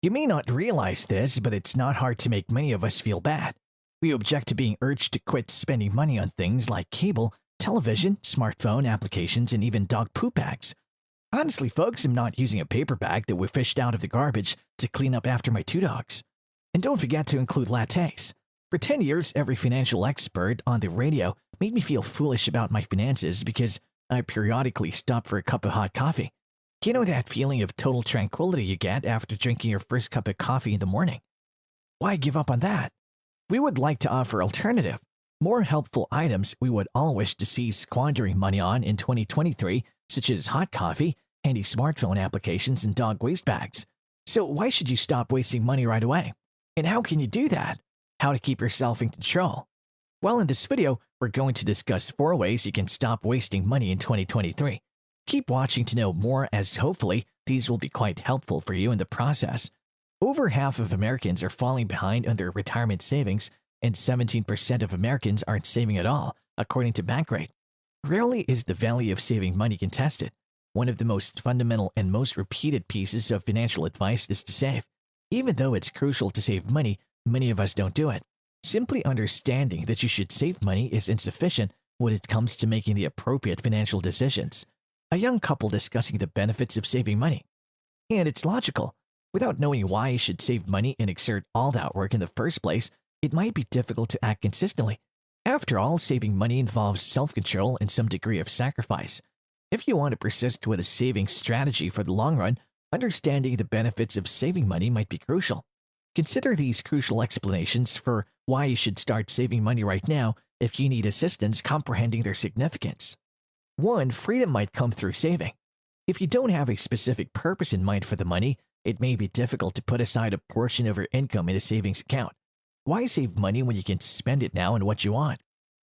You may not realize this, but it's not hard to make many of us feel bad. We object to being urged to quit spending money on things like cable, television, smartphone applications, and even dog poop bags. Honestly, folks, I'm not using a paper bag that we fished out of the garbage to clean up after my two dogs. And don't forget to include lattes. For 10 years, every financial expert on the radio made me feel foolish about my finances because I periodically stop for a cup of hot coffee. You know that feeling of total tranquility you get after drinking your first cup of coffee in the morning? Why give up on that? We would like to offer alternative, more helpful items we would all wish to see squandering money on in 2023, such as hot coffee, handy smartphone applications, and dog waste bags. So why should you stop wasting money right away? And how can you do that? How to keep yourself in control? Well, in this video, we're going to discuss 4 ways you can stop wasting money in 2023. Keep watching to know more, as hopefully these will be quite helpful for you in the process. Over half of Americans are falling behind on their retirement savings, and 17% of Americans aren't saving at all, according to Bankrate. Rarely is the value of saving money contested. One of the most fundamental and most repeated pieces of financial advice is to save. Even though it's crucial to save money, many of us don't do it. Simply understanding that you should save money is insufficient when it comes to making the appropriate financial decisions. A young couple discussing the benefits of saving money. And it's logical. Without knowing why you should save money and exert all that work in the first place, it might be difficult to act consistently. After all, saving money involves self-control and some degree of sacrifice. If you want to persist with a savings strategy for the long run, understanding the benefits of saving money might be crucial. Consider these crucial explanations for why you should start saving money right now if you need assistance comprehending their significance. 1. Freedom might come through saving. If you don't have a specific purpose in mind for the money, it may be difficult to put aside a portion of your income in a savings account. Why save money when you can spend it now on what you want?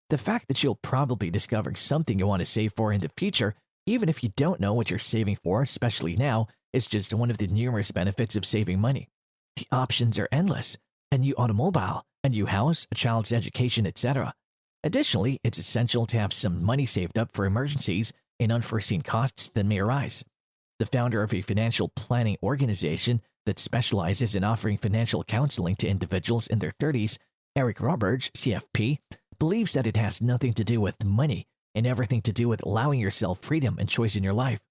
The fact that you'll probably discover something you want to save for in the future, even if you don't know what you're saving for, especially now, is just one of the numerous benefits of saving money. The options are endless: a new automobile, a new house, a child's education, etc. Additionally, it's essential to have some money saved up for emergencies and unforeseen costs that may arise. The founder of a financial planning organization that specializes in offering financial counseling to individuals in their 30s, Eric Roberge, CFP, believes that it has nothing to do with money and everything to do with allowing yourself freedom and choice in your life.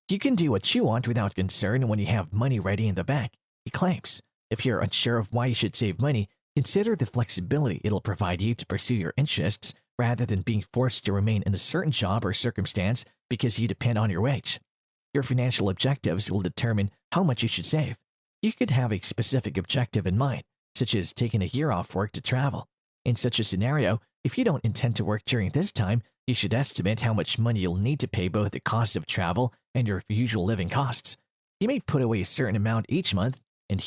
You can do what you want without concern when you have money ready in the bank, he claims. If you're unsure of why you should save money, consider the flexibility it'll provide you to pursue your interests rather than being forced to remain in a certain job or circumstance because you depend on your wage. Your financial objectives will determine how much you should save. You could have a specific objective in mind, such as taking a year off work to travel. In such a scenario, if you don't intend to work during this time, you should estimate how much money you'll need to pay both the cost of travel and your usual living costs. You may put away a certain amount each month and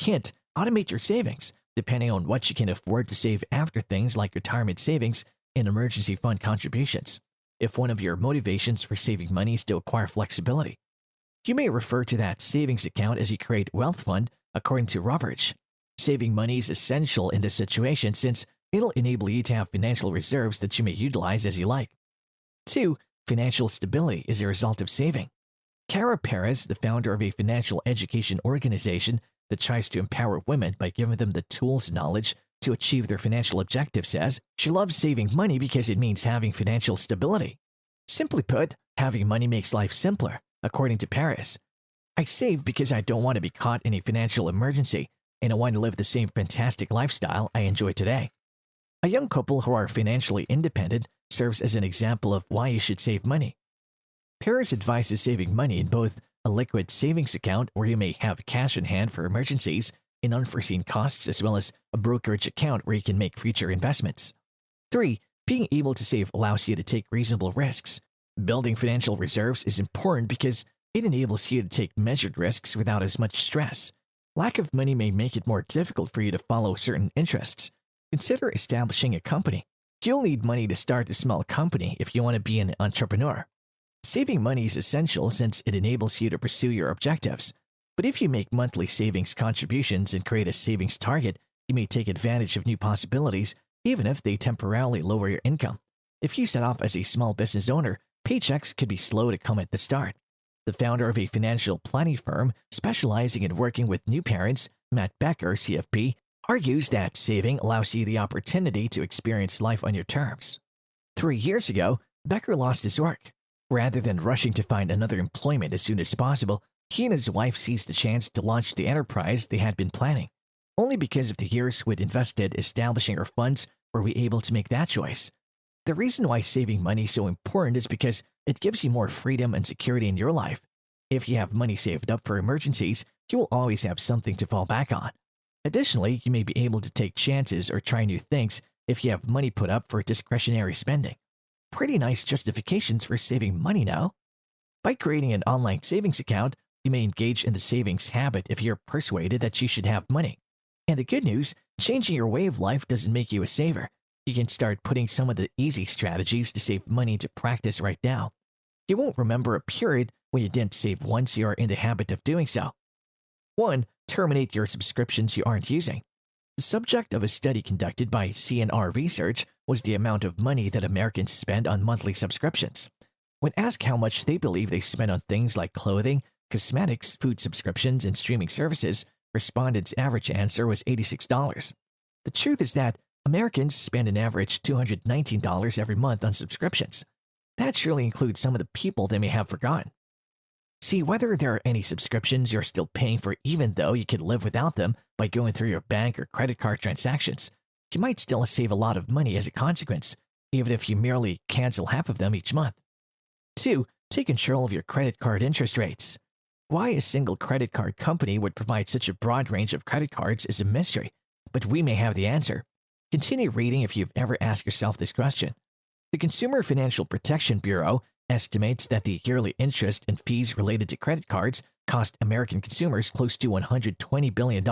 automate your savings, depending on what you can afford to save after things like retirement savings and emergency fund contributions. If one of your motivations for saving money is to acquire flexibility, you may refer to that savings account as you create wealth fund, according to Roberge. Saving money is essential in this situation since it'll enable you to have financial reserves that you may utilize as you like. 2. Financial stability is a result of saving. Cara Perez, the founder of a financial education organization that tries to empower women by giving them the tools and knowledge to achieve their financial objectives, says she loves saving money because it means having financial stability. Simply put, having money makes life simpler, according to Perez. I save because I don't want to be caught in a financial emergency, and I want to live the same fantastic lifestyle I enjoy today. A young couple who are financially independent serves as an example of why you should save money. Perez advises saving money in both a liquid savings account where you may have cash in hand for emergencies and unforeseen costs, as well as a brokerage account where you can make future investments. 3. Being able to save allows you to take reasonable risks. Building financial reserves is important because it enables you to take measured risks without as much stress. Lack of money may make it more difficult for you to follow certain interests. Consider establishing a company. You'll need money to start a small company if you want to be an entrepreneur. Saving money is essential since it enables you to pursue your objectives. But if you make monthly savings contributions and create a savings target, you may take advantage of new possibilities, even if they temporarily lower your income. If you set off as a small business owner, paychecks could be slow to come at the start. The founder of a financial planning firm specializing in working with new parents, Matt Becker, CFP, argues that saving allows you the opportunity to experience life on your terms. 3 years ago, Becker lost his work. Rather than rushing to find another employment as soon as possible, he and his wife seized the chance to launch the enterprise they had been planning. Only because of the years we'd invested establishing our funds were we able to make that choice. The reason why saving money is so important is because it gives you more freedom and security in your life. If you have money saved up for emergencies, you will always have something to fall back on. Additionally, you may be able to take chances or try new things if you have money put up for discretionary spending. Pretty nice justifications for saving money now. By creating an online savings account, you may engage in the savings habit if you're persuaded that you should have money. And the good news, changing your way of life doesn't make you a saver. You can start putting some of the easy strategies to save money into practice right now. You won't remember a period when you didn't save once you are in the habit of doing so. 1. Terminate your subscriptions you aren't using. The subject of a study conducted by CNR Research was the amount of money that Americans spend on monthly subscriptions. When asked how much they believe they spend on things like clothing, cosmetics, food subscriptions, and streaming services, respondents' average answer was $86. The truth is that Americans spend an average $219 every month on subscriptions. That surely includes some of the people they may have forgotten. See whether there are any subscriptions you're still paying for even though you could live without them by going through your bank or credit card transactions. You might still save a lot of money as a consequence, even if you merely cancel half of them each month. 2. Take control of your credit card interest rates. Why a single credit card company would provide such a broad range of credit cards is a mystery, but we may have the answer. Continue reading if you've ever asked yourself this question. The Consumer Financial Protection Bureau estimates that the yearly interest and fees related to credit cards cost American consumers close to $120 billion.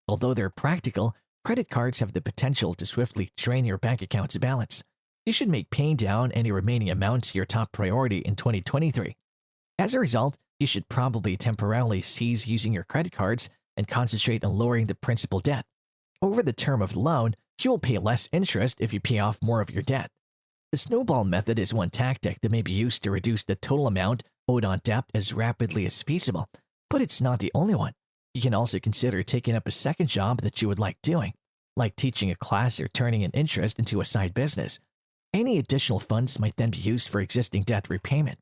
Although they're practical, credit cards have the potential to swiftly drain your bank account's balance. You should make paying down any remaining amounts your top priority in 2023. As a result, you should probably temporarily cease using your credit cards and concentrate on lowering the principal debt. Over the term of the loan, you will pay less interest if you pay off more of your debt. The snowball method is one tactic that may be used to reduce the total amount owed on debt as rapidly as feasible, but it's not the only one. You can also consider taking up a second job that you would like doing, like teaching a class or turning an interest into a side business. Any additional funds might then be used for existing debt repayment.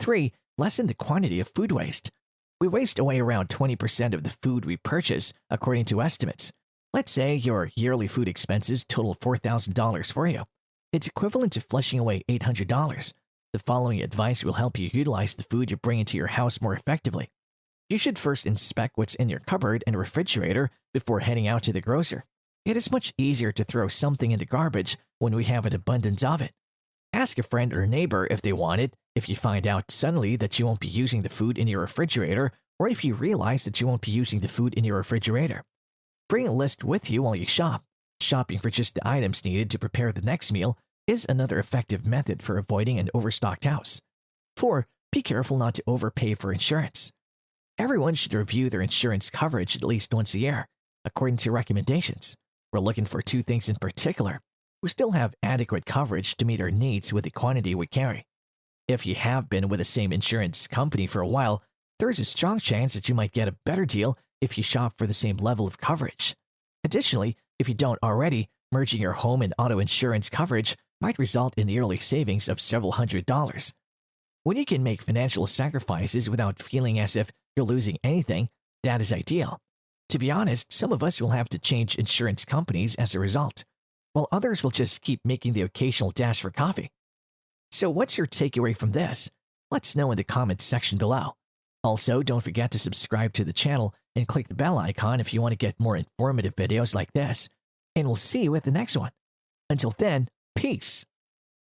3. Lessen the quantity of food waste. We waste away around 20% of the food we purchase, according to estimates. Let's say your yearly food expenses total $4,000 for you. It's equivalent to flushing away $800. The following advice will help you utilize the food you bring into your house more effectively. You should first inspect what's in your cupboard and refrigerator before heading out to the grocer. It is much easier to throw something in the garbage when we have an abundance of it. Ask a friend or neighbor if they want it if you find out suddenly that you won't be using the food in your refrigerator or if you realize that you won't be using the food in your refrigerator. Bring a list with you while you shop. Shopping for just the items needed to prepare the next meal is another effective method for avoiding an overstocked house. 4. Be careful not to overpay for insurance. Everyone should review their insurance coverage at least once a year, according to recommendations. We're looking for 2 things in particular. We still have adequate coverage to meet our needs with the quantity we carry. If you have been with the same insurance company for a while, there is a strong chance that you might get a better deal if you shop for the same level of coverage. Additionally, if you don't already, merging your home and auto insurance coverage might result in yearly savings of several $100s. When you can make financial sacrifices without feeling as if you're losing anything, that is ideal. To be honest, some of us will have to change insurance companies as a result, while others will just keep making the occasional dash for coffee. So what's your takeaway from this? Let's know in the comments section below. Also, don't forget to subscribe to the channel and click the bell icon if you want to get more informative videos like this. And we'll see you at the next one. Until then, peace.